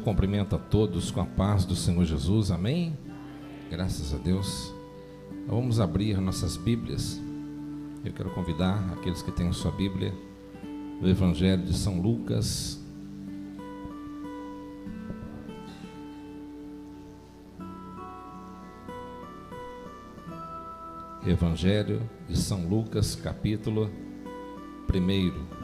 cumprimento a todos com a paz do Senhor Jesus, amém? Graças a Deus. Vamos abrir nossas Bíblias. Eu quero convidar aqueles que têm sua Bíblia, o Evangelho de São Lucas, Evangelho de São Lucas, capítulo 1.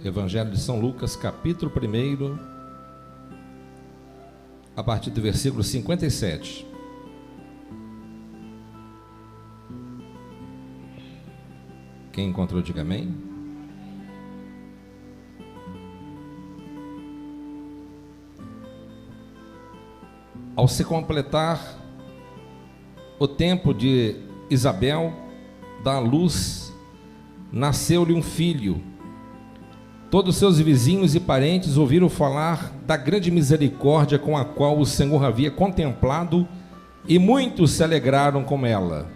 Evangelho de São Lucas, capítulo 1, a partir do versículo 57. Quem encontrou, diga amém. Ao se completar o tempo de Isabel dar à luz, nasceu-lhe um filho. Todos seus vizinhos e parentes ouviram falar da grande misericórdia com a qual o Senhor havia contemplado, e muitos se alegraram com ela.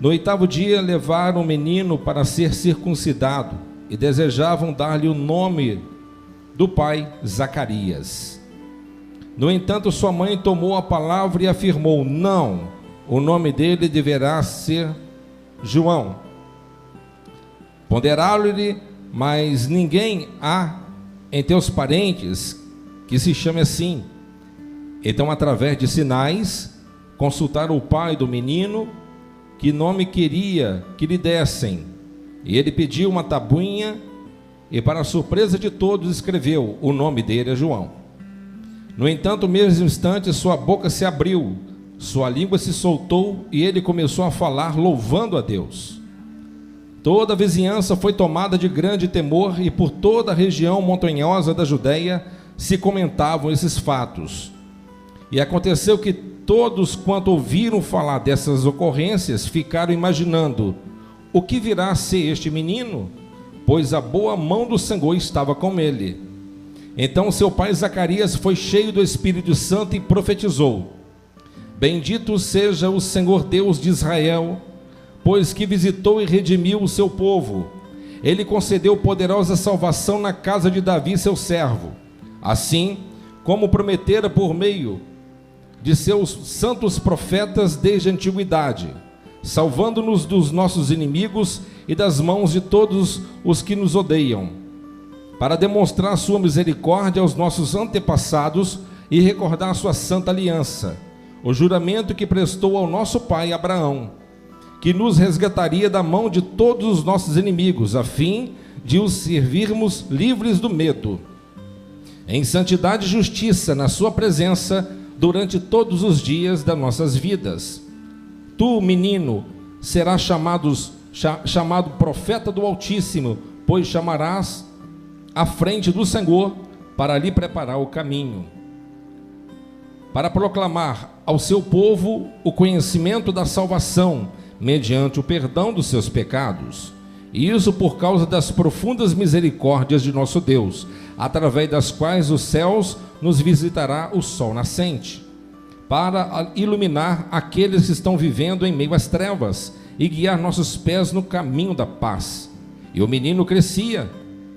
No 8º dia levaram o menino para ser circuncidado e desejavam dar-lhe o nome do pai, Zacarias. No entanto, sua mãe tomou a palavra e afirmou: não, o nome dele deverá ser João. Ponderaram-lhe: mas ninguém há em teus parentes que se chame assim. Então, através de sinais, consultaram o pai do menino que nome queria que lhe dessem. E ele pediu uma tabuinha e, para a surpresa de todos, escreveu: o nome dele é João. No entanto, no mesmo instante, sua boca se abriu, sua língua se soltou e ele começou a falar, louvando a Deus. Toda a vizinhança foi tomada de grande temor, e por toda a região montanhosa da Judéia se comentavam esses fatos. E aconteceu que todos quanto ouviram falar dessas ocorrências ficaram imaginando: o que virá a ser este menino? Pois a boa mão do Senhor estava com ele. Então seu pai Zacarias foi cheio do Espírito Santo e profetizou: bendito seja o Senhor Deus de Israel, pois que visitou e redimiu o seu povo. Ele concedeu poderosa salvação na casa de Davi, seu servo, assim como prometera por meio de seus santos profetas desde a antiguidade, salvando-nos dos nossos inimigos e das mãos de todos os que nos odeiam, para demonstrar sua misericórdia aos nossos antepassados e recordar sua santa aliança, o juramento que prestou ao nosso pai Abraão, que nos resgataria da mão de todos os nossos inimigos, a fim de os servirmos livres do medo, em santidade e justiça na sua presença durante todos os dias das nossas vidas. Tu, menino, serás chamado profeta do Altíssimo, pois chamarás à frente do Senhor para lhe preparar o caminho, para proclamar ao seu povo o conhecimento da salvação, mediante o perdão dos seus pecados, e isso por causa das profundas misericórdias de nosso Deus, através das quais os céus nos visitará o sol nascente, para iluminar aqueles que estão vivendo em meio às trevas e guiar nossos pés no caminho da paz. E o menino crescia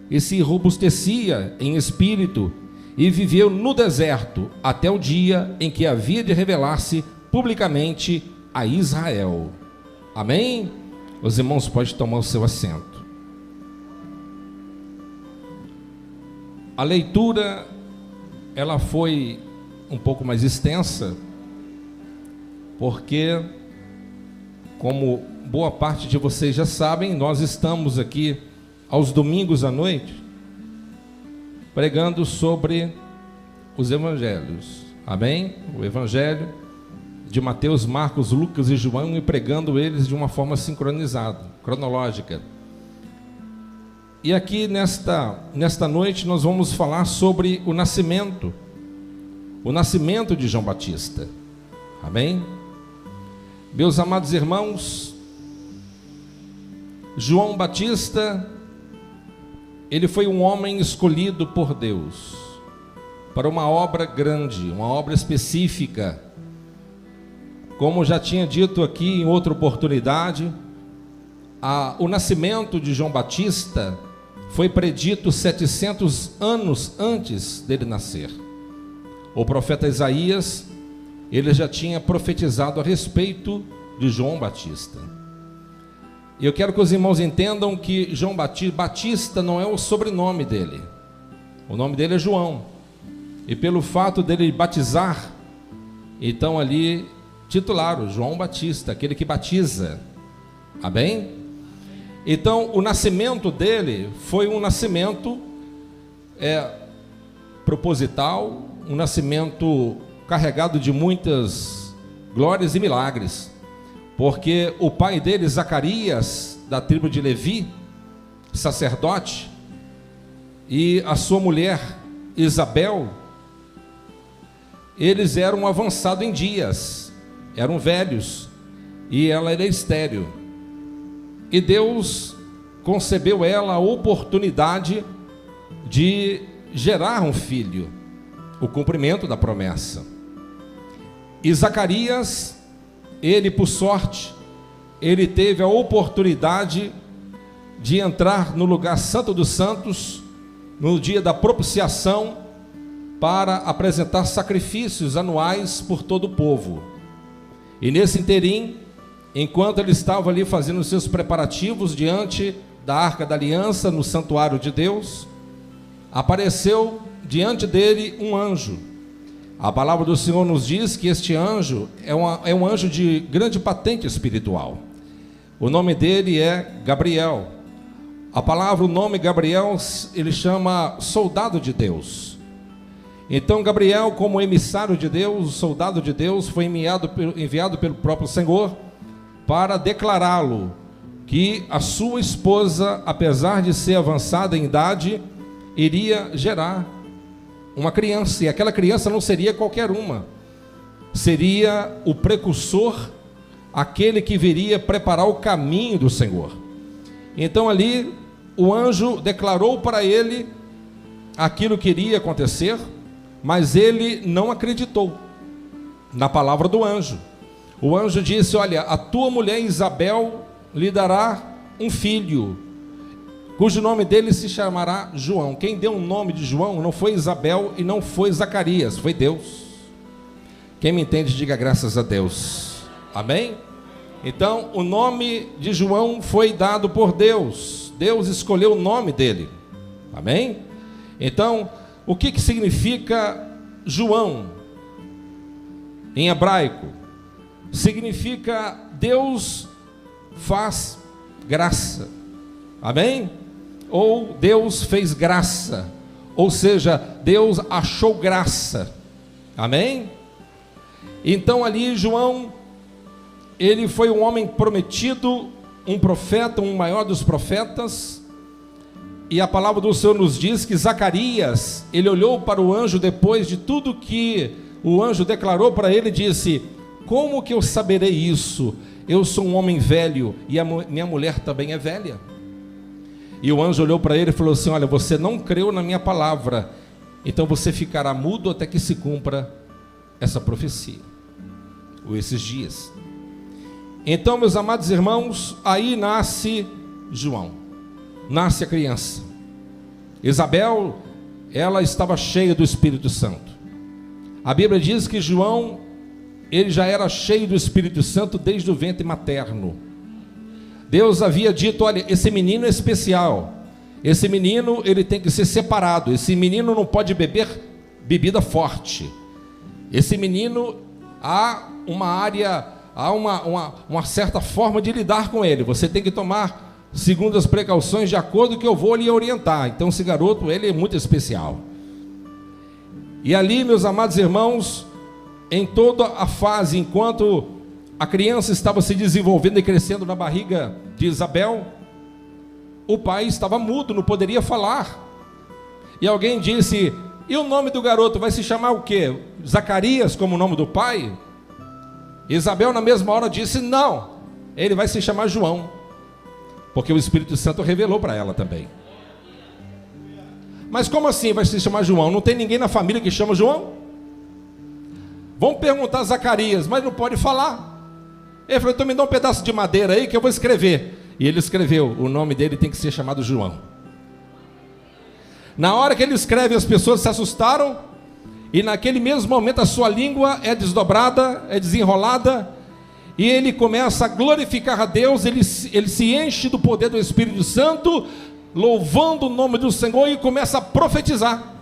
e se robustecia em espírito e viveu no deserto até o dia em que havia de revelar-se publicamente a Israel. Amém? Os irmãos podem tomar o seu assento. A leitura, ela foi um pouco mais extensa, porque, como boa parte de vocês já sabem, nós estamos aqui aos domingos à noite pregando sobre os evangelhos. Amém? O evangelho de Mateus, Marcos, Lucas e João, e pregando eles de uma forma sincronizada, cronológica. E aqui nesta noite nós vamos falar sobre o nascimento de João Batista. Amém? Meus amados irmãos, João Batista ele foi um homem escolhido por Deus para uma obra grande, uma obra específica. Como já tinha dito aqui em outra oportunidade, o nascimento de João Batista foi predito 700 anos antes dele nascer. O profeta Isaías, ele já tinha profetizado a respeito de João Batista. E eu quero que os irmãos entendam que João Batista não é o sobrenome dele. O nome dele é João. E pelo fato dele batizar, então ali titularam João Batista, aquele que batiza. Amém? Então o nascimento dele foi um nascimento proposital, um nascimento carregado de muitas glórias e milagres, porque o pai dele, Zacarias, da tribo de Levi, sacerdote, e a sua mulher, Isabel, eles eram avançados em dias, eram velhos, e ela era estéril, e Deus concebeu ela a oportunidade de gerar um filho, o cumprimento da promessa. E Zacarias, ele por sorte, ele teve a oportunidade de entrar no lugar santo dos santos, no dia da propiciação, para apresentar sacrifícios anuais por todo o povo. E nesse interim, enquanto ele estava ali fazendo os seus preparativos diante da Arca da Aliança, no santuário de Deus, apareceu diante dele um anjo. A palavra do Senhor nos diz que este anjo é um anjo de grande patente espiritual. O nome dele é Gabriel. O nome Gabriel, ele chama soldado de Deus. Então Gabriel, como emissário de Deus, soldado de Deus, foi enviado pelo próprio Senhor para declará-lo que a sua esposa, apesar de ser avançada em idade, iria gerar uma criança, e aquela criança não seria qualquer uma, seria o precursor, aquele que viria preparar o caminho do Senhor. Então ali o anjo declarou para ele aquilo que iria acontecer, mas ele não acreditou na palavra do anjo. O anjo disse: olha, a tua mulher Isabel lhe dará um filho, cujo nome dele se chamará João. Quem deu o nome de João não foi Isabel e não foi Zacarias, foi Deus. Quem me entende, diga graças a Deus. Amém? Então o nome de João foi dado por Deus. Deus escolheu o nome dele. Amém? Então, o que significa João em hebraico? Significa Deus faz graça. Amém? Ou Deus fez graça, ou seja, Deus achou graça. Amém? Então ali João, ele foi um homem prometido, um profeta, um maior dos profetas. E a palavra do Senhor nos diz que Zacarias, ele olhou para o anjo depois de tudo que o anjo declarou para ele, e disse: como que eu saberei isso? Eu sou um homem velho e a minha mulher também é velha. E o anjo olhou para ele e falou assim: olha, você não creu na minha palavra, então você ficará mudo até que se cumpra essa profecia, ou esses dias. Então, meus amados irmãos, aí nasce João, nasce a criança. Isabel, ela estava cheia do Espírito Santo. A Bíblia diz que João, ele já era cheio do Espírito Santo desde o ventre materno. Deus havia dito: olha, esse menino é especial, esse menino ele tem que ser separado, esse menino não pode beber bebida forte, esse menino há uma área, há uma certa forma de lidar com ele, você tem que tomar segundo as precauções de acordo que eu vou lhe orientar. Então esse garoto, ele é muito especial. E ali, meus amados irmãos, em toda a fase, enquanto a criança estava se desenvolvendo e crescendo na barriga de Isabel, o pai estava mudo, não poderia falar. E alguém disse: e o nome do garoto vai se chamar o quê? Zacarias, como o nome do pai? Isabel na mesma hora disse: não, ele vai se chamar João, porque o Espírito Santo revelou para ela também. Mas como assim vai se chamar João? Não tem ninguém na família que chama João? Vamos perguntar a Zacarias, mas não pode falar. Ele falou, então me dá um pedaço de madeira aí que eu vou escrever. E ele escreveu, o nome dele tem que ser chamado João. Na hora que ele escreve, as pessoas se assustaram, e naquele mesmo momento a sua língua é desdobrada, é desenrolada, e ele começa a glorificar a Deus, ele se enche do poder do Espírito Santo, louvando o nome do Senhor, e começa a profetizar.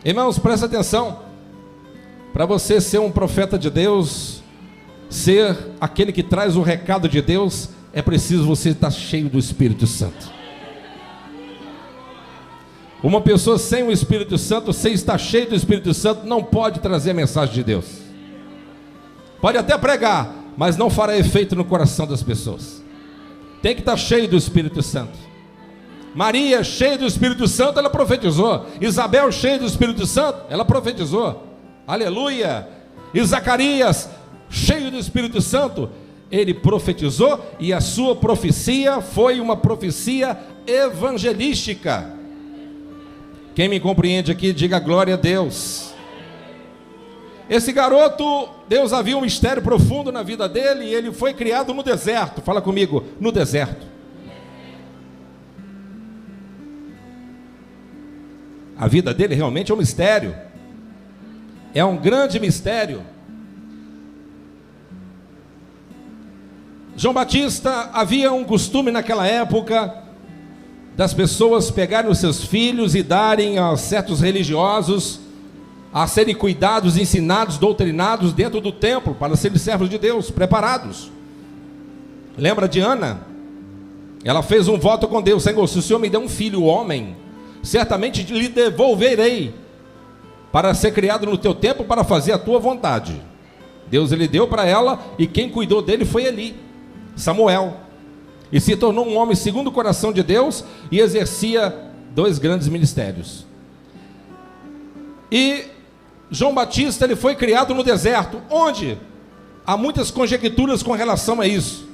Irmãos, presta atenção, para você ser um profeta de Deus, ser aquele que traz o recado de Deus, é preciso você estar cheio do Espírito Santo. Uma pessoa sem o Espírito Santo, sem estar cheio do Espírito Santo, não pode trazer a mensagem de Deus. Pode até pregar, mas não fará efeito no coração das pessoas. Tem que estar cheio do Espírito Santo. Maria, cheia do Espírito Santo, ela profetizou. Isabel, cheia do Espírito Santo, ela profetizou. Aleluia. E Zacarias, cheio do Espírito Santo, ele profetizou, e a sua profecia foi uma profecia evangelística. Quem me compreende aqui, diga glória a Deus. Esse garoto, Deus havia um mistério profundo na vida dele, e ele foi criado no deserto. Fala comigo, no deserto. A vida dele realmente é um mistério. É um grande mistério. João Batista, havia um costume naquela época das pessoas pegarem os seus filhos e darem a certos religiosos a serem cuidados, ensinados, doutrinados dentro do templo, para serem servos de Deus, preparados. Lembra de Ana? Ela fez um voto com Deus: Senhor, se o Senhor me der um filho homem, certamente lhe devolverei para ser criado no teu templo, para fazer a tua vontade. Deus ele deu para ela, e quem cuidou dele foi Eli, Samuel, e se tornou um homem segundo o coração de Deus, e exercia 2 grandes ministérios. E João Batista, ele foi criado no deserto, onde há muitas conjecturas com relação a isso,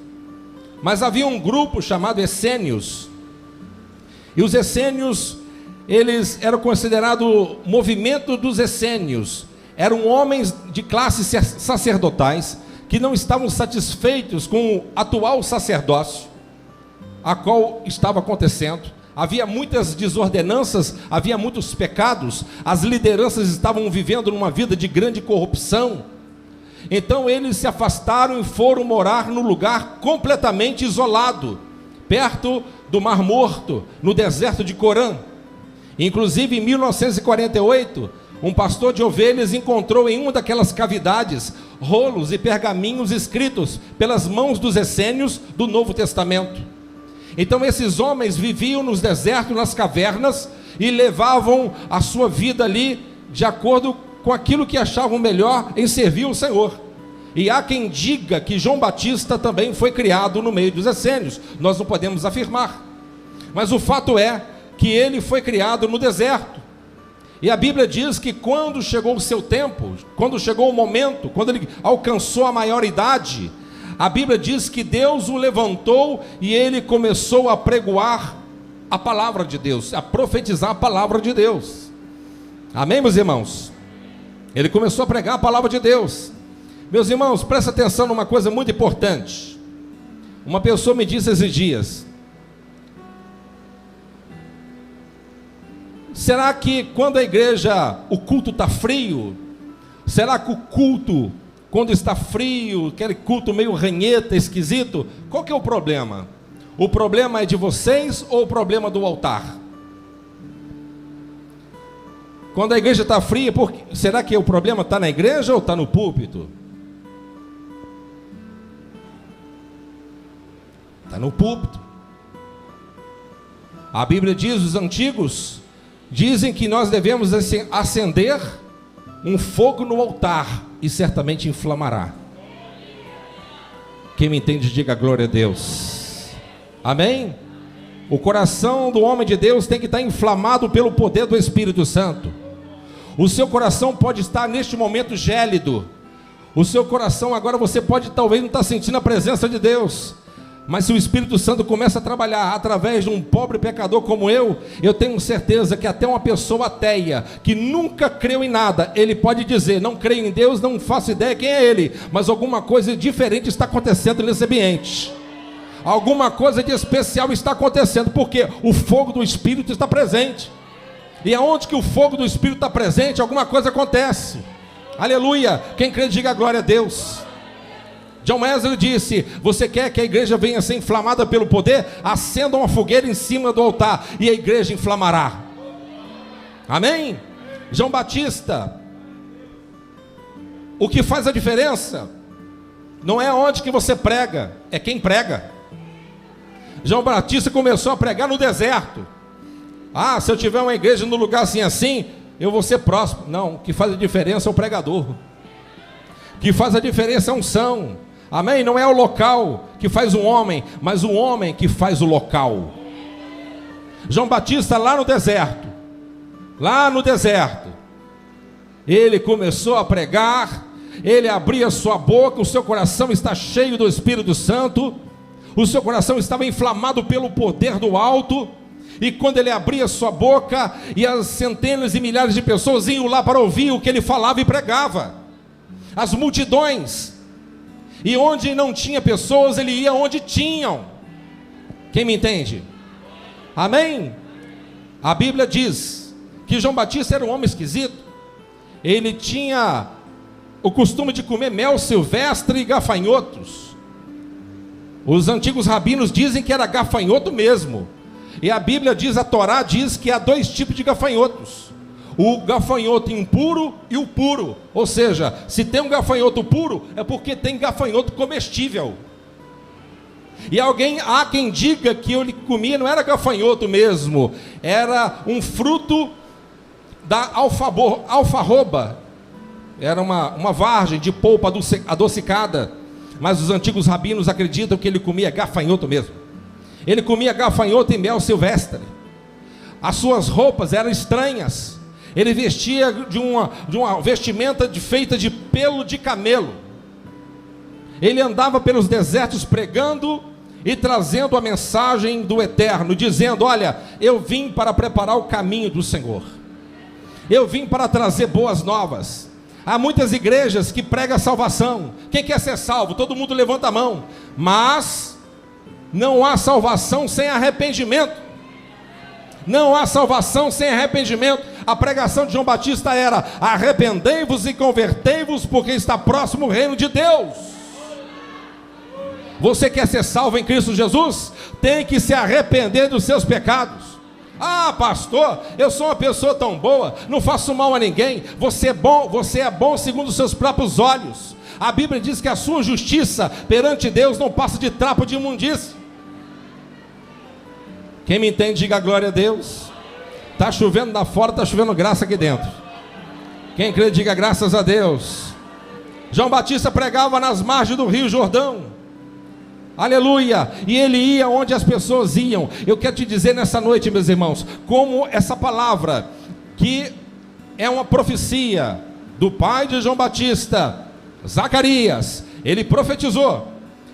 mas havia um grupo chamado essênios, e os essênios, eles eram considerados movimento dos essênios. Eram homens de classes sacerdotais que não estavam satisfeitos com o atual sacerdócio a qual estava acontecendo. Havia muitas desordenanças, havia muitos pecados, as lideranças estavam vivendo numa vida de grande corrupção. Então eles se afastaram e foram morar num lugar completamente isolado, perto do Mar Morto, no deserto de Corã. Inclusive em 1948, um pastor de ovelhas encontrou em uma daquelas cavidades rolos e pergaminhos escritos pelas mãos dos essênios do Novo Testamento. Então esses homens viviam nos desertos, nas cavernas, e levavam a sua vida ali de acordo com aquilo que achavam melhor em servir o Senhor. E há quem diga que João Batista também foi criado no meio dos essênios. Nós não podemos afirmar, mas o fato é que ele foi criado no deserto. E a Bíblia diz que quando chegou o seu tempo, quando chegou o momento, quando ele alcançou a maioridade, a Bíblia diz que Deus o levantou e ele começou a pregoar a palavra de Deus, a profetizar a palavra de Deus. Amém, meus irmãos? Ele começou a pregar a palavra de Deus. Meus irmãos, presta atenção numa coisa muito importante. Uma pessoa me disse esses dias: será que quando a igreja, o culto está frio, será que o culto, quando está frio, aquele culto meio ranheta, esquisito, qual que é o problema? O problema é de vocês ou o problema do altar? Quando a igreja está fria, será que o problema está na igreja ou está no púlpito? Está no púlpito. A Bíblia diz, os antigos dizem que nós devemos acender um fogo no altar, e certamente inflamará. Quem me entende, diga glória a Deus. Amém? O coração do homem de Deus tem que estar inflamado pelo poder do Espírito Santo. O seu coração pode estar neste momento gélido. O seu coração agora, você pode talvez não estar sentindo a presença de Deus, Mas se o Espírito Santo começa a trabalhar através de um pobre pecador como eu tenho certeza que até uma pessoa ateia, que nunca creu em nada, ele pode dizer: não creio em Deus, não faço ideia quem é Ele, mas alguma coisa diferente está acontecendo nesse ambiente. Alguma coisa de especial está acontecendo, porque o fogo do Espírito está presente. E aonde que o fogo do Espírito está presente, alguma coisa acontece. Aleluia! Quem crê, diga glória a Deus. John Wesley disse: você quer que a igreja venha a ser inflamada pelo poder? Acenda uma fogueira em cima do altar e a igreja inflamará. Amém? João Batista, o que faz a diferença não é onde que você prega, é quem prega. João Batista começou a pregar no deserto. Ah, se eu tiver uma igreja no lugar assim, eu vou ser próspero. Não, o que faz a diferença é o pregador. O que faz a diferença é a unção. Amém? Não é o local que faz o homem, mas o homem que faz o local. João Batista lá no deserto, ele começou a pregar, ele abria sua boca, o seu coração está cheio do Espírito Santo, o seu coração estava inflamado pelo poder do alto, e quando ele abria sua boca, e as centenas e milhares de pessoas iam lá para ouvir o que ele falava e pregava, as multidões. E onde não tinha pessoas, ele ia onde tinham. Quem me entende? Amém? A Bíblia diz que João Batista era um homem esquisito. Ele tinha o costume de comer mel silvestre e gafanhotos. Os antigos rabinos dizem que era gafanhoto mesmo. E a Bíblia diz, a Torá diz que há dois tipos de gafanhotos: o gafanhoto impuro e o puro. Ou seja, se tem um gafanhoto puro, é porque tem gafanhoto comestível. E há quem diga que ele comia, não era gafanhoto mesmo, era um fruto da alfarroba. Era uma vargem de polpa adocicada. Mas os antigos rabinos acreditam que ele comia gafanhoto mesmo. Ele comia gafanhoto e mel silvestre. As suas roupas eram estranhas. Ele vestia de uma vestimenta feita de pelo de camelo. Ele andava pelos desertos pregando e trazendo a mensagem do Eterno, dizendo: olha, eu vim para preparar o caminho do Senhor. Eu vim para trazer boas novas. Há muitas igrejas que pregam a salvação. Quem quer ser salvo? Todo mundo levanta a mão. Mas não há salvação sem arrependimento. Não há salvação sem arrependimento. A pregação de João Batista era: arrependei-vos e convertei-vos, porque está próximo o reino de Deus. Você quer ser salvo em Cristo Jesus? Tem que se arrepender dos seus pecados. Ah, pastor, eu sou uma pessoa tão boa, não faço mal a ninguém. Você é bom segundo os seus próprios olhos. A Bíblia diz que a sua justiça perante Deus não passa de trapo de imundícia. Quem me entende, diga glória a Deus. Está chovendo lá fora, está chovendo graça aqui dentro. Quem crê, diga graças a Deus. João Batista pregava nas margens do Rio Jordão. Aleluia. E ele ia onde as pessoas iam. Eu quero te dizer nessa noite, meus irmãos, como essa palavra, que é uma profecia do pai de João Batista, Zacarias, ele profetizou.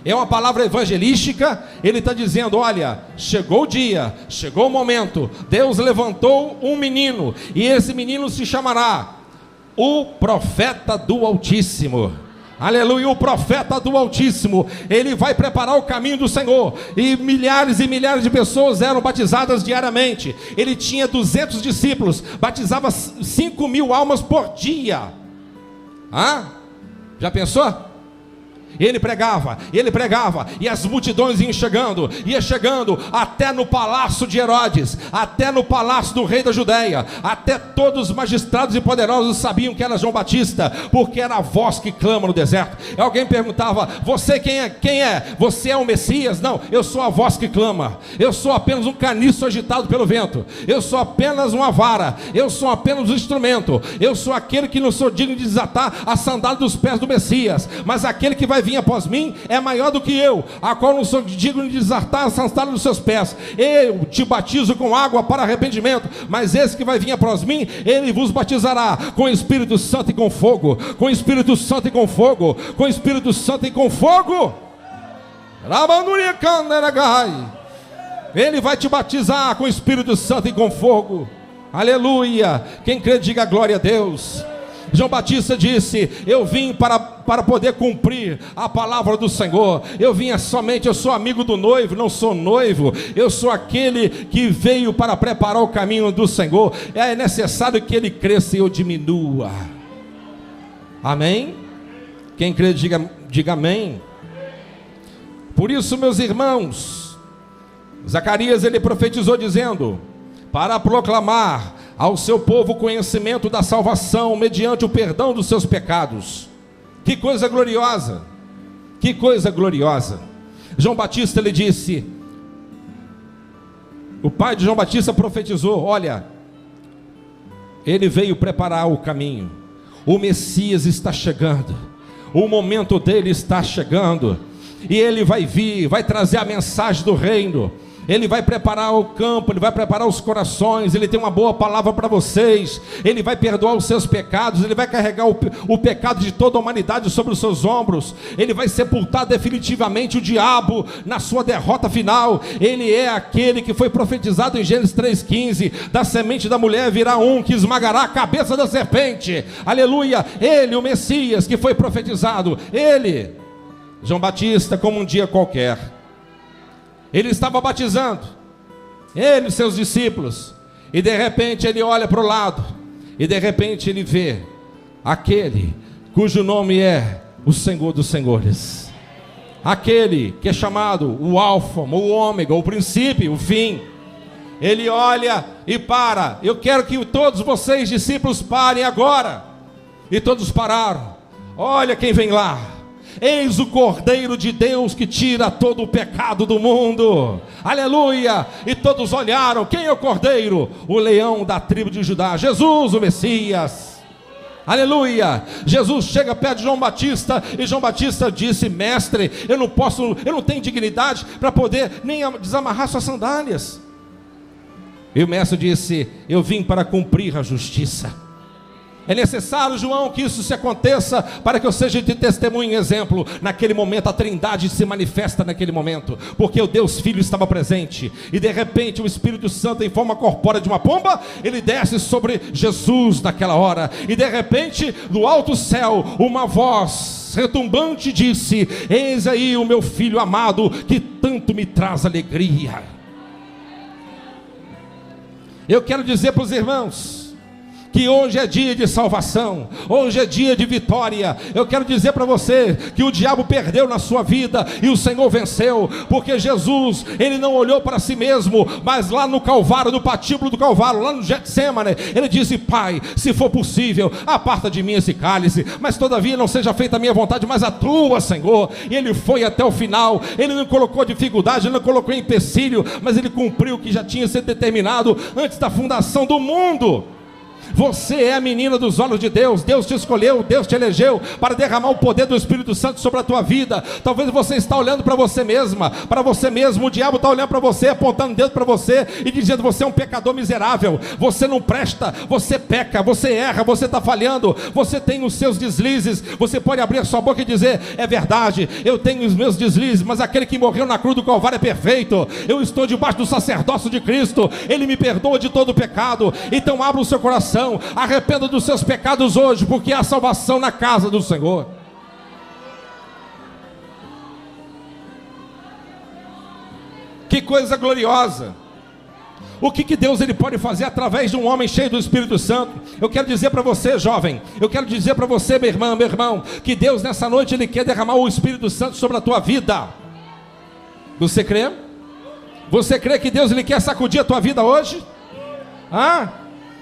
É uma palavra evangelística. Ele está dizendo: olha, chegou o dia, chegou o momento. Deus levantou um menino, e esse menino se chamará o profeta do Altíssimo. Aleluia, o profeta do Altíssimo. Ele vai preparar o caminho do Senhor. E milhares de pessoas eram batizadas diariamente. Ele tinha 200 discípulos, batizava 5.000 almas por dia. Já pensou? Ele pregava, e as multidões iam chegando, até no palácio de Herodes, até no palácio do rei da Judéia, até todos os magistrados e poderosos sabiam que era João Batista, porque era a voz que clama no deserto. Alguém perguntava: você quem é? Você é o Messias? Não, eu sou a voz que clama. Eu sou apenas um caniço agitado pelo vento. Eu sou apenas uma vara. Eu sou apenas um instrumento. Eu sou aquele que não sou digno de desatar a sandália dos pés do Messias, mas aquele que vai vir após mim é maior do que eu, a qual não sou digno de desatar a sandália dos seus pés. Eu te batizo com água para arrependimento, mas esse que vai vir após mim, ele vos batizará com o Espírito Santo e com fogo. Com o Espírito Santo e com fogo. Com o Espírito Santo e com fogo. Ele vai te batizar com o Espírito Santo e com fogo. Aleluia. Quem crê, diga glória a Deus. João Batista disse: eu vim para poder cumprir a palavra do Senhor. Eu sou amigo do noivo, não sou noivo. Eu sou aquele que veio para preparar o caminho do Senhor. É necessário que ele cresça e eu diminua. Amém? Quem crê, diga amém. Por isso, meus irmãos, Zacarias, ele profetizou dizendo: para proclamar ao seu povo o conhecimento da salvação mediante o perdão dos seus pecados. Que coisa gloriosa, que coisa gloriosa. João Batista, ele disse, o pai de João Batista profetizou: olha, ele veio preparar o caminho, o Messias está chegando, o momento dele está chegando, e ele vai vir, vai trazer a mensagem do reino. Ele vai preparar o campo, ele vai preparar os corações, ele tem uma boa palavra para vocês, ele vai perdoar os seus pecados, ele vai carregar o pecado de toda a humanidade sobre os seus ombros, ele vai sepultar definitivamente o diabo na sua derrota final. Ele é aquele que foi profetizado em Gênesis 3,15: da semente da mulher virá um que esmagará a cabeça da serpente. Aleluia. Ele, o Messias que foi profetizado, ele, João Batista, como um dia qualquer, ele estava batizando, ele e seus discípulos, e de repente ele olha para o lado, e de repente ele vê aquele cujo nome é o Senhor dos Senhores, aquele que é chamado o Alfa, o Ômega, o princípio, o fim. Ele olha e para. Eu quero que todos vocês, discípulos, parem agora. E todos pararam. Olha quem vem lá. Eis o Cordeiro de Deus que tira todo o pecado do mundo. Aleluia. E todos olharam. Quem é o Cordeiro? O leão da tribo de Judá, Jesus, o Messias. Aleluia. Jesus chega perto de João Batista, e João Batista disse: mestre, eu não tenho dignidade para poder nem desamarrar suas sandálias. E o mestre disse: eu vim para cumprir a justiça. É necessário, João, que isso se aconteça para que eu seja de testemunho e exemplo. Naquele momento a Trindade se manifesta naquele momento, porque o Deus Filho estava presente, e de repente o Espírito Santo, em forma corpórea de uma pomba, ele desce sobre Jesus naquela hora, e de repente do alto céu uma voz retumbante disse: eis aí o meu Filho amado, que tanto me traz alegria. Eu quero dizer para os irmãos que hoje é dia de salvação, hoje é dia de vitória. Eu quero dizer para você que o diabo perdeu na sua vida e o Senhor venceu, porque Jesus, ele não olhou para si mesmo, mas lá no Calvário, no patíbulo do Calvário, lá no Getsemane, ele disse: Pai, se for possível, aparta de mim esse cálice, mas todavia não seja feita a minha vontade, mas a tua, Senhor. E ele foi até o final, ele não colocou dificuldade, ele não colocou empecilho, mas ele cumpriu o que já tinha sido determinado antes da fundação do mundo. Você é a menina dos olhos de Deus. Deus te escolheu, Deus te elegeu para derramar o poder do Espírito Santo sobre a tua vida. Talvez você está olhando para você mesma, para você mesmo. O diabo está olhando para você, apontando o dedo para você e dizendo: você é um pecador miserável, você não presta, você peca, você erra, você está falhando, você tem os seus deslizes. Você pode abrir a sua boca e dizer: é verdade, eu tenho os meus deslizes, mas aquele que morreu na cruz do Calvário é perfeito. Eu estou debaixo do sacerdócio de Cristo, ele me perdoa de todo o pecado. Então abra o seu coração, arrependa dos seus pecados hoje, porque há salvação na casa do Senhor. Que coisa gloriosa. O que Deus ele pode fazer através de um homem cheio do Espírito Santo? Eu quero dizer para você, jovem, eu quero dizer para você, minha irmã, meu irmão, que Deus nessa noite ele quer derramar o Espírito Santo sobre a tua vida. Você crê? Você crê que Deus ele quer sacudir a tua vida hoje?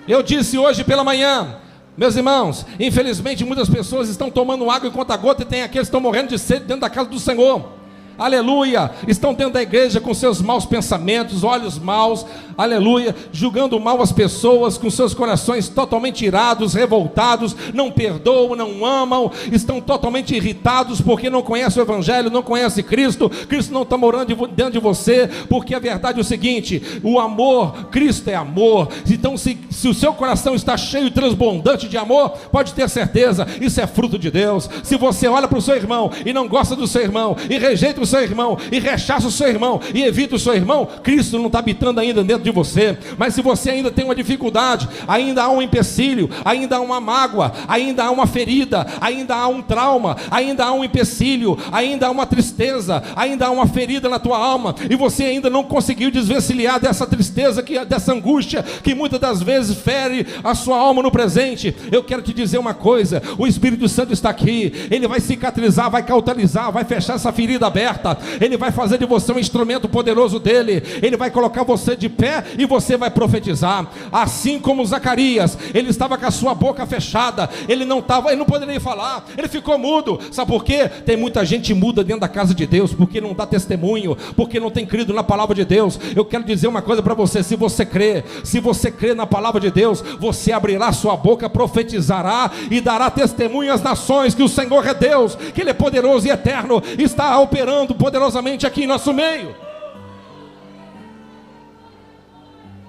Eu disse hoje pela manhã, meus irmãos, infelizmente muitas pessoas estão tomando água em conta-gota, e tem aqueles que estão morrendo de sede dentro da casa do Senhor. Aleluia, estão dentro da igreja com seus maus pensamentos, olhos maus, aleluia, julgando mal as pessoas, com seus corações totalmente irados, revoltados, não perdoam, não amam, estão totalmente irritados porque não conhecem o Evangelho, não conhecem Cristo. Cristo não está morando dentro de você, porque a verdade é o seguinte: o amor, Cristo é amor. Então se o seu coração está cheio e transbordante de amor, pode ter certeza, isso é fruto de Deus. Se você olha para o seu irmão e não gosta do seu irmão, e rejeita o seu irmão e rechaça o seu irmão e evita o seu irmão, Cristo não está habitando ainda dentro de você. Mas se você ainda tem uma dificuldade, ainda há um empecilho, ainda há uma mágoa, ainda há uma ferida, ainda há um trauma, ainda há um empecilho, ainda há uma tristeza, ainda há uma ferida na tua alma, e você ainda não conseguiu desvencilhar dessa tristeza, dessa angústia que muitas das vezes fere a sua alma no presente, eu quero te dizer uma coisa: o Espírito Santo está aqui, ele vai cicatrizar, vai cauterizar, vai fechar essa ferida aberta, ele vai fazer de você um instrumento poderoso dele, ele vai colocar você de pé e você vai profetizar, assim como Zacarias, ele estava com a sua boca fechada, ele não poderia falar, ele ficou mudo. Sabe por quê? Tem muita gente muda dentro da casa de Deus, porque não dá testemunho, porque não tem crido na palavra de Deus. Eu quero dizer uma coisa para você: se você crê na palavra de Deus, você abrirá sua boca, profetizará e dará testemunho às nações que o Senhor é Deus, que ele é poderoso e eterno, está operando poderosamente aqui em nosso meio.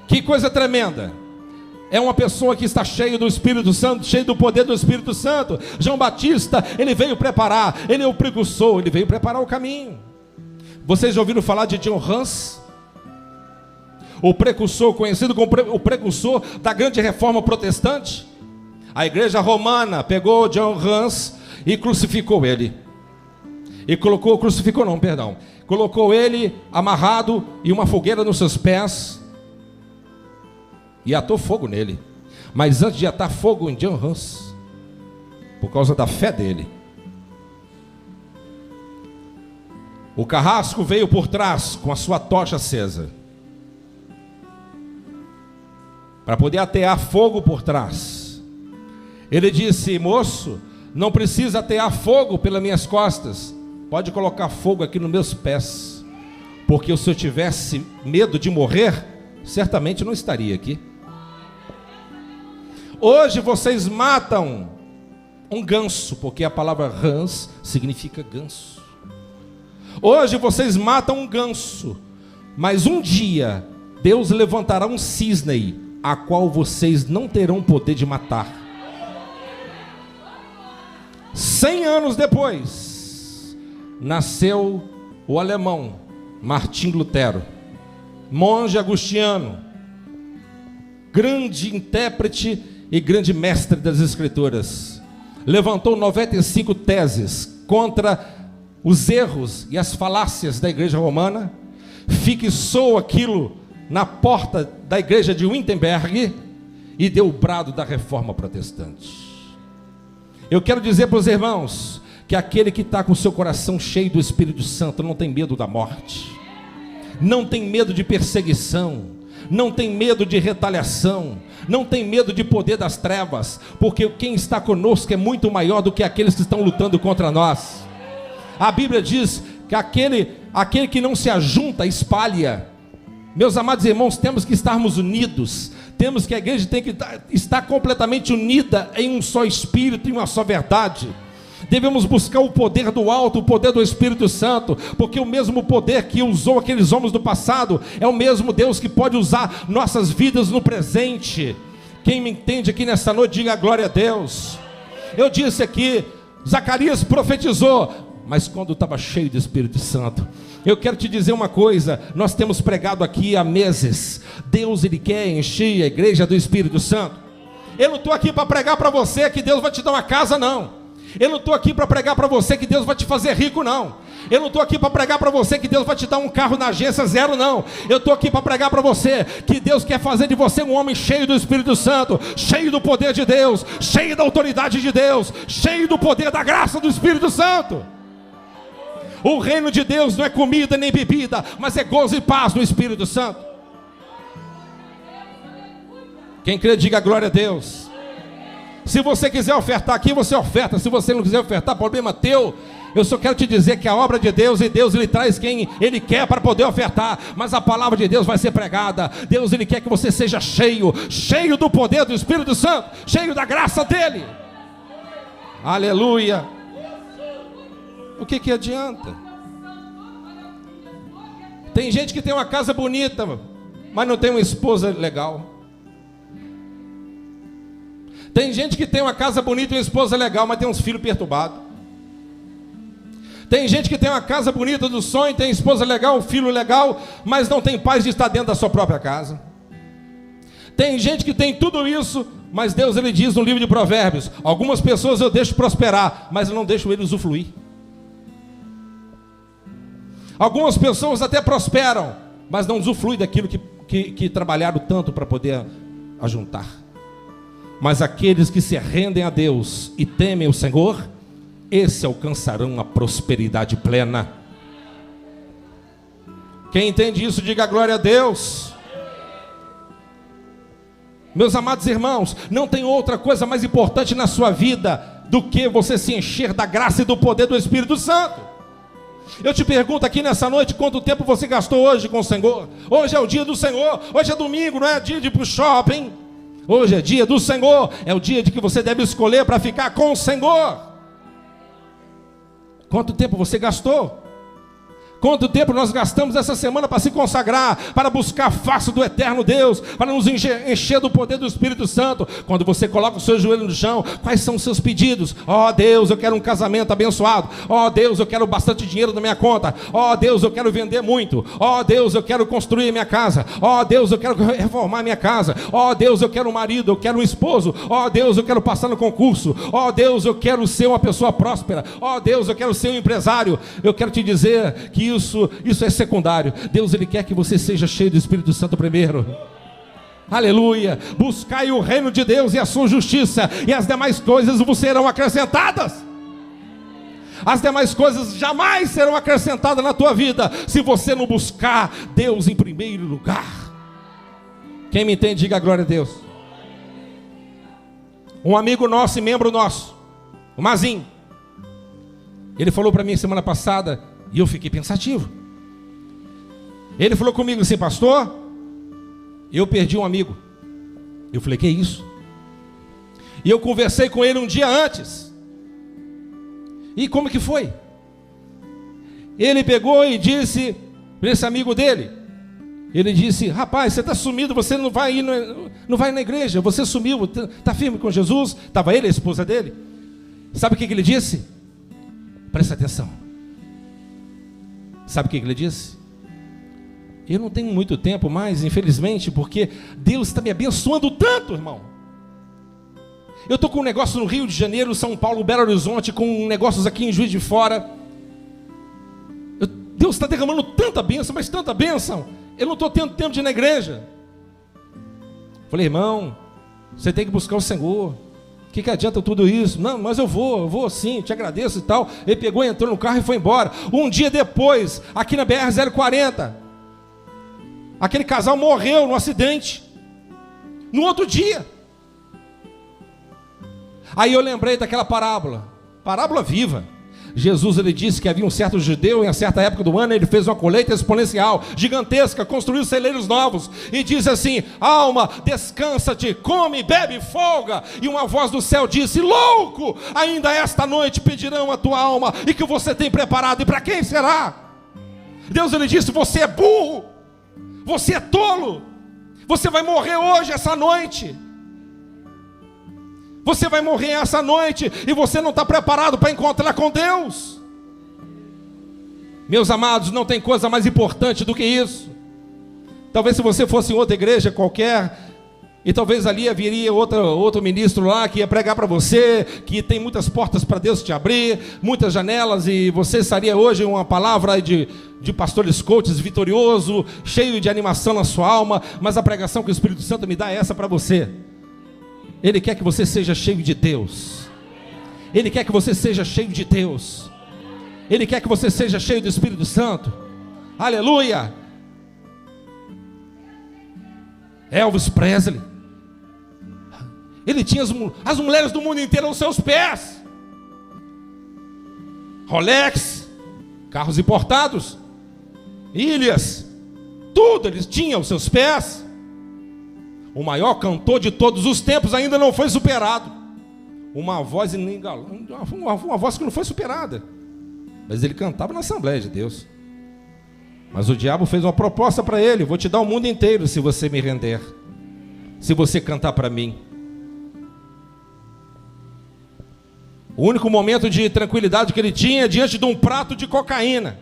Que coisa tremenda! É uma pessoa que está cheia do Espírito Santo, cheia do poder do Espírito Santo. João Batista, ele veio preparar, ele é o precursor, ele veio preparar o caminho. Vocês já ouviram falar de John Hus? O precursor, conhecido como o precursor da grande reforma protestante. A igreja romana pegou John Hus e crucificou ele. Colocou ele amarrado e uma fogueira nos seus pés e atou fogo nele. Mas antes de atar fogo em John Hus, por causa da fé dele, o carrasco veio por trás com a sua tocha acesa, para poder atear fogo por trás. Ele disse: moço, não precisa atear fogo pelas minhas costas, pode colocar fogo aqui nos meus pés, porque se eu tivesse medo de morrer, certamente não estaria aqui. Hoje vocês matam um ganso, porque a palavra rãs significa ganso. Hoje vocês matam um ganso, mas um dia Deus levantará um cisne, a qual vocês não terão poder de matar. 100 anos depois, nasceu o alemão Martim Lutero, monge agostiniano, grande intérprete e grande mestre das escrituras. Levantou 95 teses contra os erros e as falácias da igreja romana, fixou aquilo na porta da igreja de Wittenberg e deu o brado da reforma protestante. Eu quero dizer para os irmãos que aquele que está com o seu coração cheio do Espírito Santo não tem medo da morte, não tem medo de perseguição, não tem medo de retaliação, não tem medo de poder das trevas, porque quem está conosco é muito maior do que aqueles que estão lutando contra nós. A Bíblia diz que aquele que não se ajunta, espalha. Meus amados irmãos, temos que estarmos unidos, temos que a igreja tem que estar completamente unida em um só Espírito, em uma só verdade. Devemos buscar o poder do alto, o poder do Espírito Santo, porque o mesmo poder que usou aqueles homens do passado é o mesmo Deus que pode usar nossas vidas no presente. Quem me entende aqui nessa noite, diga glória a Deus. Eu disse aqui, Zacarias profetizou, mas quando estava cheio do Espírito Santo. Eu quero te dizer uma coisa, nós temos pregado aqui há meses, Deus ele quer encher a igreja do Espírito Santo. Eu não estou aqui para pregar para você que Deus vai te dar uma casa, não. Eu não estou aqui para pregar para você que Deus vai te fazer rico, não. Eu não estou aqui para pregar para você que Deus vai te dar um carro na agência zero, não. Eu estou aqui para pregar para você que Deus quer fazer de você um homem cheio do Espírito Santo, cheio do poder de Deus, cheio da autoridade de Deus, cheio do poder da graça do Espírito Santo. O reino de Deus não é comida nem bebida, mas é gozo e paz no Espírito Santo. Quem crê, diga glória a Deus. Se você quiser ofertar aqui, você oferta. Se você não quiser ofertar, problema teu. Eu só quero te dizer que a obra de Deus, e Deus ele traz quem ele quer para poder ofertar, mas a palavra de Deus vai ser pregada. Deus ele quer que você seja cheio do poder do Espírito Santo, cheio da graça dele. Aleluia. O que adianta? Tem gente que tem uma casa bonita, mas não tem uma esposa legal. Tem gente que tem uma casa bonita e uma esposa legal, mas tem uns filhos perturbados. Tem gente que tem uma casa bonita do sonho, tem esposa legal, um filho legal, mas não tem paz de estar dentro da sua própria casa. Tem gente que tem tudo isso, mas Deus, ele diz no livro de Provérbios: algumas pessoas eu deixo prosperar, mas eu não deixo ele usufruir. Algumas pessoas até prosperam, mas não usufruem daquilo que trabalharam tanto para poder ajuntar. Mas aqueles que se rendem a Deus e temem o Senhor, esses alcançarão a prosperidade plena. Quem entende isso, diga glória a Deus. Meus amados irmãos, não tem outra coisa mais importante na sua vida do que você se encher da graça e do poder do Espírito Santo. Eu te pergunto aqui nessa noite, quanto tempo você gastou hoje com o Senhor? Hoje é o dia do Senhor, hoje é domingo, não é dia de ir para o shopping. Hoje é dia do Senhor, é o dia de que você deve escolher para ficar com o Senhor. Quanto tempo você gastou? Quanto tempo nós gastamos essa semana para se consagrar, para buscar a face do eterno Deus, para nos encher do poder do Espírito Santo? Quando você coloca o seu joelho no chão, quais são os seus pedidos? Ó Deus, eu quero um casamento abençoado. Ó Deus, eu quero bastante dinheiro na minha conta. Ó Deus, eu quero vender muito. Ó Deus, eu quero construir minha casa. Ó Deus, eu quero reformar minha casa. Ó Deus, eu quero um marido, eu quero um esposo. Ó Deus, eu quero passar no concurso. Ó Deus, eu quero ser uma pessoa próspera. Ó Deus, eu quero ser um empresário. Eu quero te dizer que isso é secundário. Deus, ele quer que você seja cheio do Espírito Santo primeiro. Aleluia. Buscai o reino de Deus e a sua justiça, e as demais coisas vos serão acrescentadas. As demais coisas jamais serão acrescentadas na tua vida se você não buscar Deus em primeiro lugar. Quem me entende, diga glória a Deus. Um amigo nosso e membro nosso, o Mazinho, ele falou para mim semana passada, e eu fiquei pensativo. Ele falou comigo assim: pastor, eu perdi um amigo. Eu falei: que isso? E eu conversei com ele um dia antes. E como que foi? Ele pegou e disse para esse amigo dele, ele disse: rapaz, você está sumido, você não vai na igreja, você sumiu, está firme com Jesus? Estava ele e a esposa dele. Sabe o que ele disse? Presta atenção. Sabe o que ele disse? Eu não tenho muito tempo mais, infelizmente, porque Deus está me abençoando tanto, irmão. Eu estou com um negócio no Rio de Janeiro, São Paulo, Belo Horizonte, com negócios aqui em Juiz de Fora. Deus está derramando tanta bênção, mas tanta bênção. Eu não estou tendo tempo de ir na igreja. Falei: irmão, você tem que buscar o Senhor. O que adianta tudo isso? Não, mas eu vou sim, te agradeço e tal. Ele pegou, entrou no carro e foi embora. Um dia depois, aqui na BR-040, aquele casal morreu num acidente. No outro dia. Aí eu lembrei daquela parábola viva. Jesus, ele disse que havia um certo judeu, em uma certa época do ano, ele fez uma colheita exponencial, gigantesca, construiu celeiros novos, e diz assim: alma, descansa-te, come, bebe, folga. E uma voz do céu disse: louco, ainda esta noite pedirão a tua alma, e que você tem preparado, e para quem será? Deus, ele disse: você é burro, você é tolo, você vai morrer hoje, essa noite. Você vai morrer essa noite e você não está preparado para encontrar com Deus. Meus amados, não tem coisa mais importante do que isso. Talvez se você fosse em outra igreja qualquer, e talvez ali haveria outro ministro lá que ia pregar para você, que tem muitas portas para Deus te abrir, muitas janelas, e você estaria hoje em uma palavra de pastores coaches vitorioso, cheio de animação na sua alma, mas a pregação que o Espírito Santo me dá é essa para você. Ele quer que você seja cheio de Deus. Ele quer que você seja cheio de Deus. Ele quer que você seja cheio do Espírito Santo. Aleluia. Elvis Presley, ele tinha as mulheres do mundo inteiro aos seus pés. Rolex, carros importados, ilhas, tudo eles tinham aos seus pés. O maior cantor de todos os tempos ainda não foi superado. Uma voz uma voz que não foi superada. Mas ele cantava na Assembleia de Deus. Mas o diabo fez uma proposta para ele: vou te dar o mundo inteiro se você me render, se você cantar para mim. O único momento de tranquilidade que ele tinha diante de um prato de cocaína.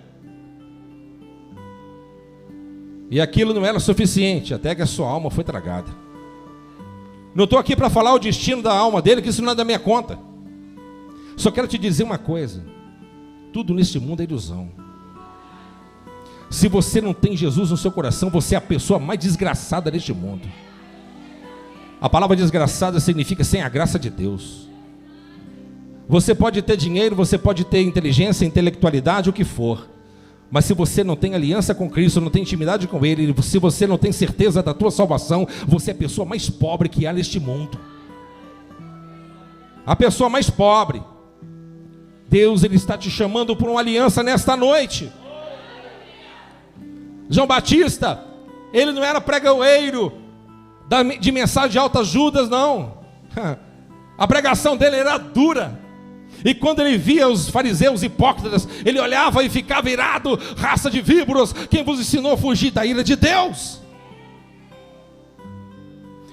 E aquilo não era suficiente, até que a sua alma foi tragada. Não estou aqui para falar o destino da alma dele, que isso não é da minha conta. Só quero te dizer uma coisa: tudo neste mundo é ilusão. Se você não tem Jesus no seu coração, você é a pessoa mais desgraçada deste mundo. A palavra desgraçada significa sem a graça de Deus. Você pode ter dinheiro, você pode ter inteligência, intelectualidade, o que for, mas se você não tem aliança com Cristo, não tem intimidade com Ele, se você não tem certeza da tua salvação, você é a pessoa mais pobre que há neste mundo. A pessoa mais pobre. Deus, Ele está te chamando por uma aliança nesta noite. João Batista, ele não era pregoeiro de mensagem de autoajudas, não. A pregação dele era dura. E quando ele via os fariseus hipócritas, ele olhava e ficava irado: raça de víboras, quem vos ensinou a fugir da ira de Deus?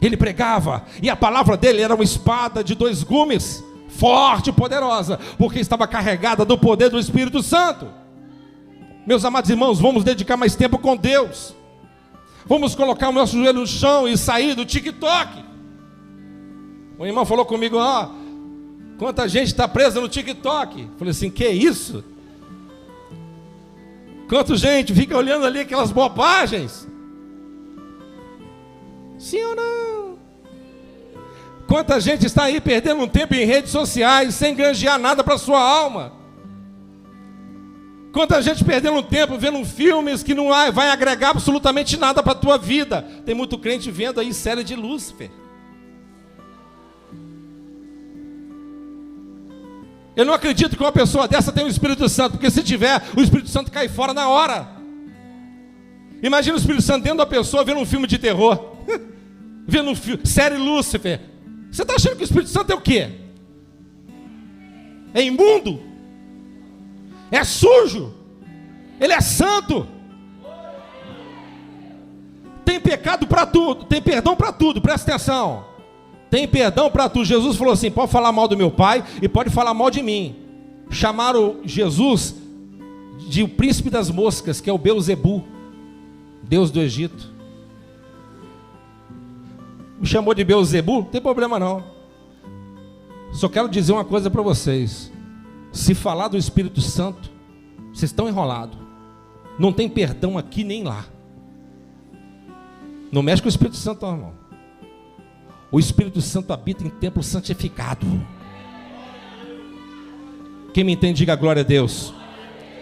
Ele pregava, e a palavra dele era uma espada de 2 gumes, forte e poderosa, porque estava carregada do poder do Espírito Santo. Meus amados irmãos, vamos dedicar mais tempo com Deus. Vamos colocar o nosso joelho no chão e sair do TikTok. O irmão falou comigo: quanta gente está presa no TikTok. Falei assim: que isso? Quanta gente fica olhando ali aquelas bobagens? Sim ou não? Quanta gente está aí perdendo um tempo em redes sociais sem granjear nada para a sua alma? Quanta gente perdendo um tempo vendo filmes que não vai agregar absolutamente nada para a tua vida? Tem muito crente vendo aí série de Lúcifer. Eu não acredito que uma pessoa dessa tenha o Espírito Santo, porque se tiver, o Espírito Santo cai fora na hora. Imagina o Espírito Santo dentro da pessoa vendo um filme de terror, vendo série Lúcifer. Você está achando que o Espírito Santo é o quê? É imundo? É sujo? Ele é santo? Tem pecado para tudo, tem perdão para tudo, presta atenção. Tem perdão para tudo. Jesus falou assim: pode falar mal do meu pai e pode falar mal de mim. Chamaram Jesus de o príncipe das moscas, que é o Beuzebu, Deus do Egito. Me chamou de Beuzebu? Não tem problema não. Só quero dizer uma coisa para vocês: se falar do Espírito Santo, vocês estão enrolados. Não tem perdão aqui nem lá. Não mexe com o Espírito Santo, não, irmão. O Espírito Santo habita em templo santificado. Quem me entende, diga glória a Deus.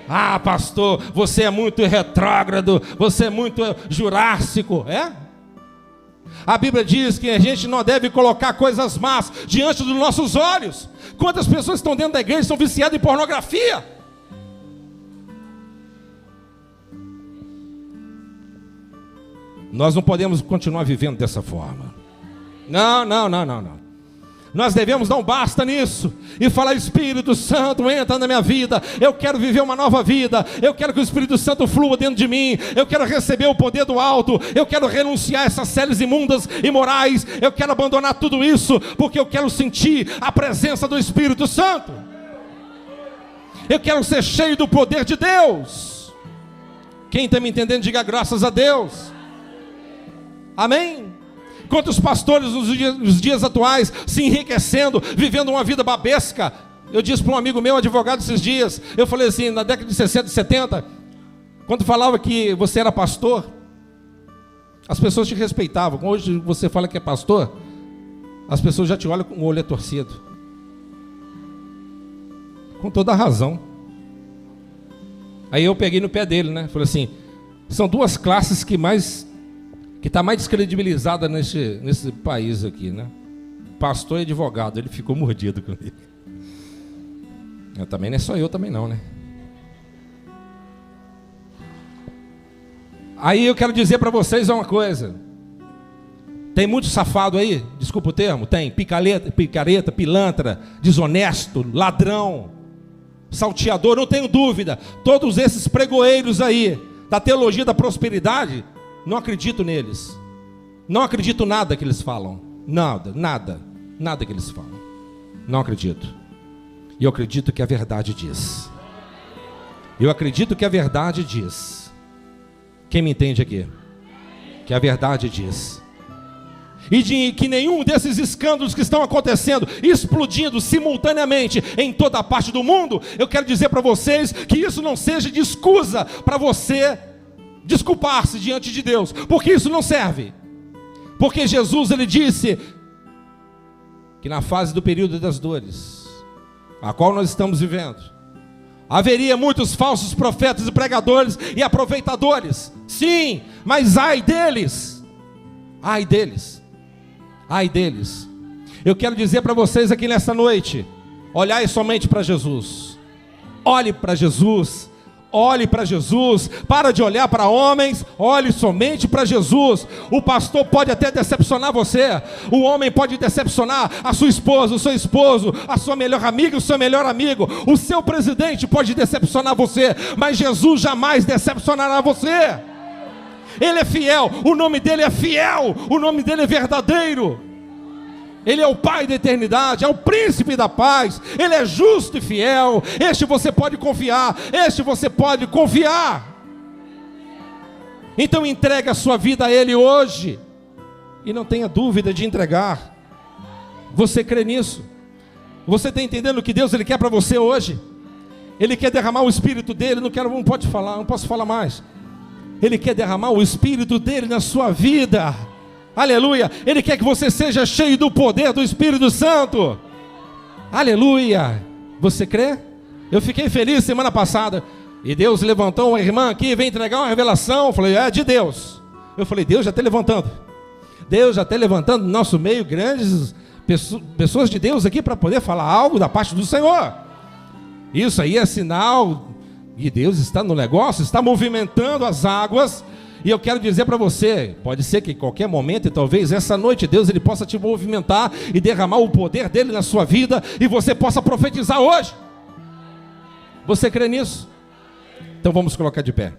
Ah, pastor, você é muito retrógrado, você é muito jurássico. É? A Bíblia diz que a gente não deve colocar coisas más diante dos nossos olhos. Quantas pessoas estão dentro da igreja e estão viciadas em pornografia? Nós não podemos continuar vivendo dessa forma. Não. Nós devemos dar um basta nisso e falar: Espírito Santo, entra na minha vida. Eu quero viver uma nova vida. Eu quero que o Espírito Santo flua dentro de mim. Eu quero receber o poder do alto. Eu quero renunciar a essas séries imundas, imorais. Eu quero abandonar tudo isso, porque eu quero sentir a presença do Espírito Santo. Eu quero ser cheio do poder de Deus. Quem está me entendendo, diga graças a Deus. Amém? Quantos pastores nos dias atuais se enriquecendo, vivendo uma vida babesca. Eu disse para um amigo meu, advogado, esses dias, eu falei assim: na década de 60 e 70, quando falava que você era pastor, as pessoas te respeitavam. Hoje você fala que é pastor, as pessoas já te olham com o olho torcido. Com toda a razão. Aí eu peguei no pé dele, né? Falei assim: são duas classes que está mais descredibilizada nesse país aqui, né? Pastor e advogado. Ele ficou mordido comigo. Eu também não é só eu também não, né? Aí eu quero dizer para vocês uma coisa: tem muito safado aí, desculpa o termo, tem picareta, pilantra, desonesto, ladrão, salteador, não tenho dúvida. Todos esses pregoeiros aí da teologia da prosperidade, não acredito neles. Não acredito nada que eles falam. Nada que eles falam. Não acredito. E eu acredito que a verdade diz. Eu acredito que a verdade diz. Quem me entende aqui? Que a verdade diz. E de que nenhum desses escândalos que estão acontecendo, explodindo simultaneamente em toda a parte do mundo, eu quero dizer para vocês que isso não seja de escusa para você desculpar-se diante de Deus, porque isso não serve. Porque Jesus, ele disse que na fase do período das dores, a qual nós estamos vivendo, haveria muitos falsos profetas e pregadores e aproveitadores. Sim, mas ai deles. Ai deles. Ai deles. Eu quero dizer para vocês aqui nessa noite: olhai somente para Jesus. Olhe para Jesus. Olhe para Jesus. Para de olhar para homens. Olhe somente para Jesus. O pastor pode até decepcionar você. O homem pode decepcionar a sua esposa, o seu esposo, a sua melhor amiga, o seu melhor amigo. O seu presidente pode decepcionar você, mas Jesus jamais decepcionará você. Ele é fiel, o nome dele é fiel, o nome dele é verdadeiro. Ele é o Pai da eternidade, é o príncipe da paz. Ele é justo e fiel. Este você pode confiar, este você pode confiar. Então entregue a sua vida a Ele hoje, e não tenha dúvida de entregar. Você crê nisso? Você está entendendo o que Deus ele quer para você hoje? Ele quer derramar o Espírito dele. Não pode falar, não posso falar mais. Ele quer derramar o Espírito dele na sua vida. Aleluia. Ele quer que você seja cheio do poder do Espírito Santo. Aleluia. Você crê? Eu fiquei feliz semana passada, e Deus levantou uma irmã aqui, vem entregar uma revelação. Eu falei, é de Deus. Eu falei, Deus já está levantando. Deus já está levantando no nosso meio grandes pessoas de Deus aqui para poder falar algo da parte do Senhor. Isso aí é sinal e Deus está no negócio, está movimentando as águas. E eu quero dizer para você, pode ser que em qualquer momento, e talvez essa noite, Deus ele possa te movimentar e derramar o poder dele na sua vida, e você possa profetizar hoje. Você crê nisso? Então vamos colocar de pé.